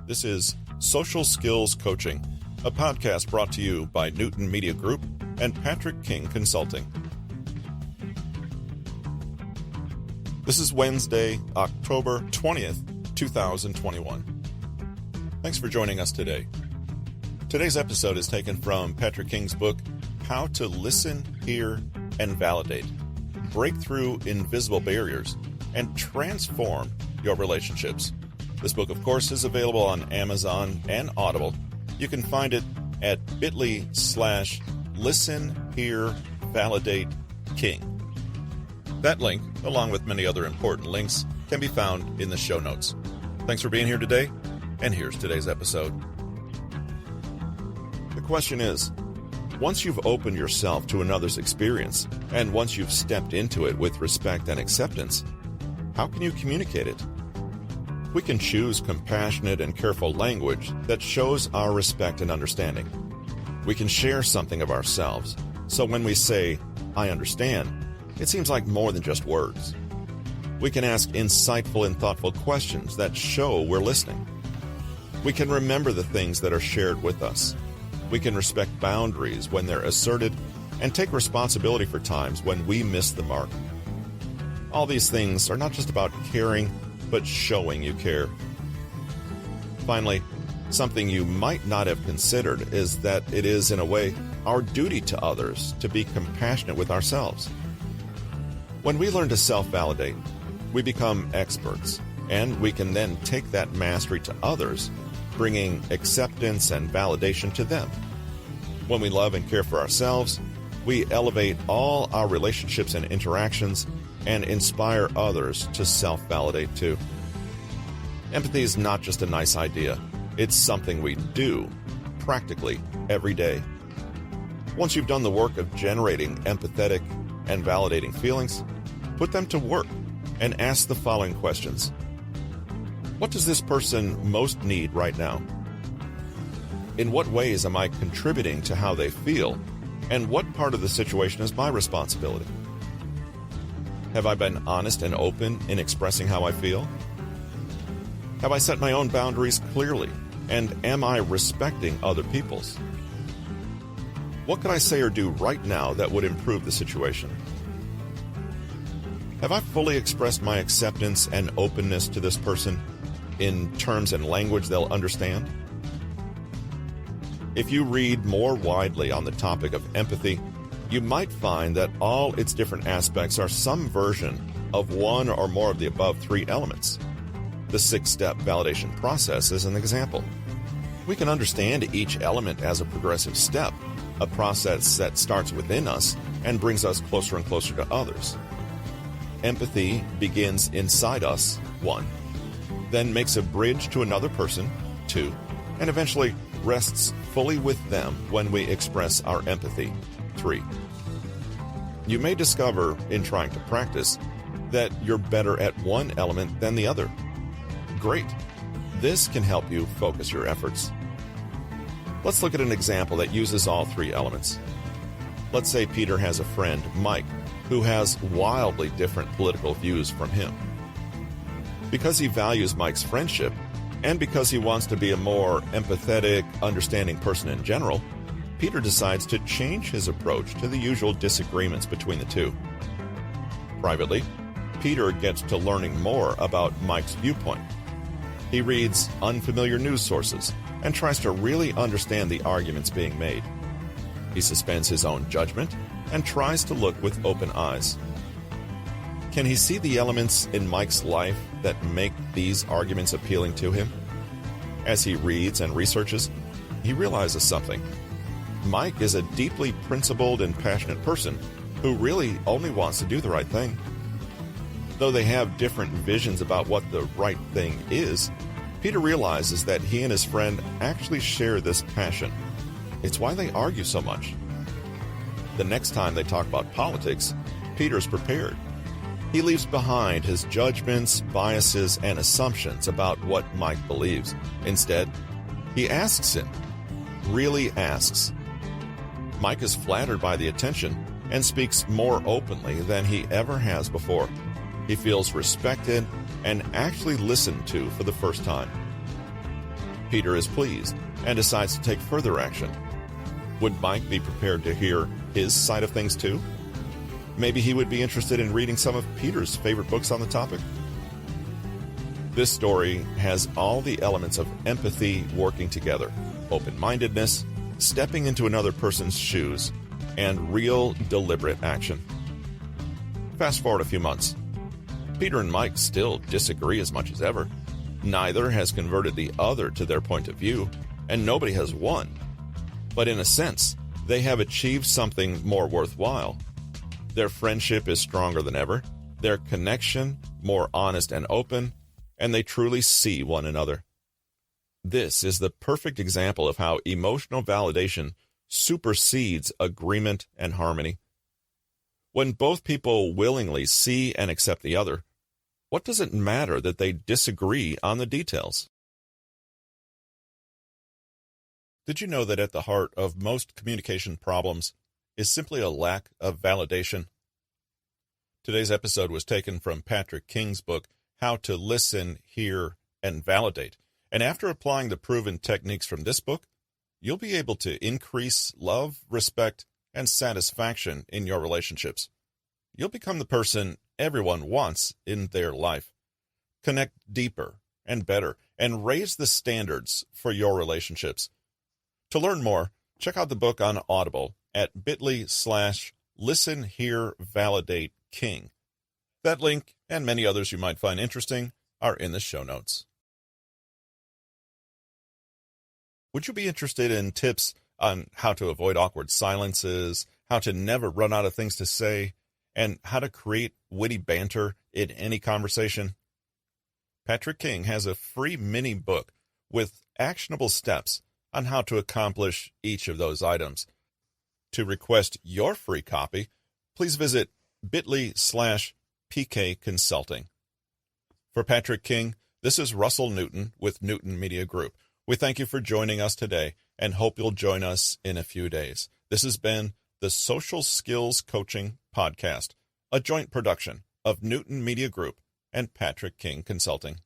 This is Social Skills Coaching, a podcast brought to you by Newton Media Group and Patrick King Consulting. This is Wednesday, October 20th, 2021. Thanks for joining us today. Today's episode is taken from Patrick King's book, How to Listen, Hear, and Validate. Break through invisible barriers and transform your relationships. This book, of course, is available on Amazon and Audible. You can find it at bit.ly/listen, hear, validate, king. That link, along with many other important links, can be found in the show notes. Thanks for being here today, and here's today's episode. The question is, once you've opened yourself to another's experience, and once you've stepped into it with respect and acceptance, how can you communicate it? We can choose compassionate and careful language that shows our respect and understanding. We can share something of ourselves, so when we say, "I understand," it seems like more than just words. We can ask insightful and thoughtful questions that show we're listening. We can remember the things that are shared with us. We can respect boundaries when they're asserted and take responsibility for times when we miss the mark. All these things are not just about caring, but showing you care. Finally, something you might not have considered is that it is, in a way, our duty to others to be compassionate with ourselves. When we learn to self-validate, we become experts, and we can then take that mastery to others, bringing acceptance and validation to them. When we love and care for ourselves, we elevate all our relationships and interactions and inspire others to self-validate too. Empathy is not just a nice idea. It's something we do, practically, every day. Once you've done the work of generating empathetic and validating feelings, put them to work and ask the following questions. What does this person most need right now? In what ways am I contributing to how they feel? And what part of the situation is my responsibility? Have I been honest and open in expressing how I feel? Have I set my own boundaries clearly? And am I respecting other people's? What could I say or do right now that would improve the situation? Have I fully expressed my acceptance and openness to this person in terms and language they'll understand? If you read more widely on the topic of empathy, you might find that all its different aspects are some version of one or more of the above three elements. The 6-step validation process is an example. We can understand each element as a progressive step, a process that starts within us and brings us closer and closer to others. Empathy begins inside us, 1, then makes a bridge to another person, 2, and eventually rests fully with them when we express our empathy, 3. You may discover, in trying to practice, that you're better at one element than the other. Great. This can help you focus your efforts. Let's look at an example that uses all three elements. Let's say Peter has a friend, Mike, who has wildly different political views from him. Because he values Mike's friendship, and because he wants to be a more empathetic, understanding person in general, Peter decides to change his approach to the usual disagreements between the two. Privately, Peter gets to learning more about Mike's viewpoint. He reads unfamiliar news sources and tries to really understand the arguments being made. He suspends his own judgment and tries to look with open eyes. Can he see the elements in Mike's life that make these arguments appealing to him? As he reads and researches, he realizes something. Mike is a deeply principled and passionate person who really only wants to do the right thing. Though they have different visions about what the right thing is, Peter realizes that he and his friend actually share this passion. It's why they argue so much. The next time they talk about politics, Peter's prepared. He leaves behind his judgments, biases, and assumptions about what Mike believes. Instead, he asks him, really asks. Mike is flattered by the attention and speaks more openly than he ever has before. He feels respected and actually listened to for the first time. Peter is pleased and decides to take further action. Would Mike be prepared to hear his side of things too? Maybe he would be interested in reading some of Peter's favorite books on the topic. This story has all the elements of empathy working together: open-mindedness, stepping into another person's shoes, and real deliberate action. Fast forward a few months. Peter and Mike still disagree as much as ever. Neither has converted the other to their point of view, and nobody has won. But in a sense, they have achieved something more worthwhile. Their friendship is stronger than ever, their connection more honest and open, and they truly see one another. This is the perfect example of how emotional validation supersedes agreement and harmony. When both people willingly see and accept the other, what does it matter that they disagree on the details? Did you know that at the heart of most communication problems is simply a lack of validation? Today's episode was taken from Patrick King's book, How to Listen, Hear, and Validate. And after applying the proven techniques from this book, you'll be able to increase love, respect, and satisfaction in your relationships. You'll become the person everyone wants in their life. Connect deeper and better, and raise the standards for your relationships. To learn more, check out the book on Audible at bit.ly/listen, hear, validate King. That link and many others you might find interesting are in the show notes. Would you be interested in tips on how to avoid awkward silences, how to never run out of things to say, and how to create witty banter in any conversation? Patrick King has a free mini book with actionable steps on how to accomplish each of those items. To request your free copy, please visit bit.ly/PK Consulting. For Patrick King, this is Russell Newton with Newton Media Group. We thank you for joining us today and hope you'll join us in a few days. This has been the Social Skills Coaching Podcast, a joint production of Newton Media Group and Patrick King Consulting.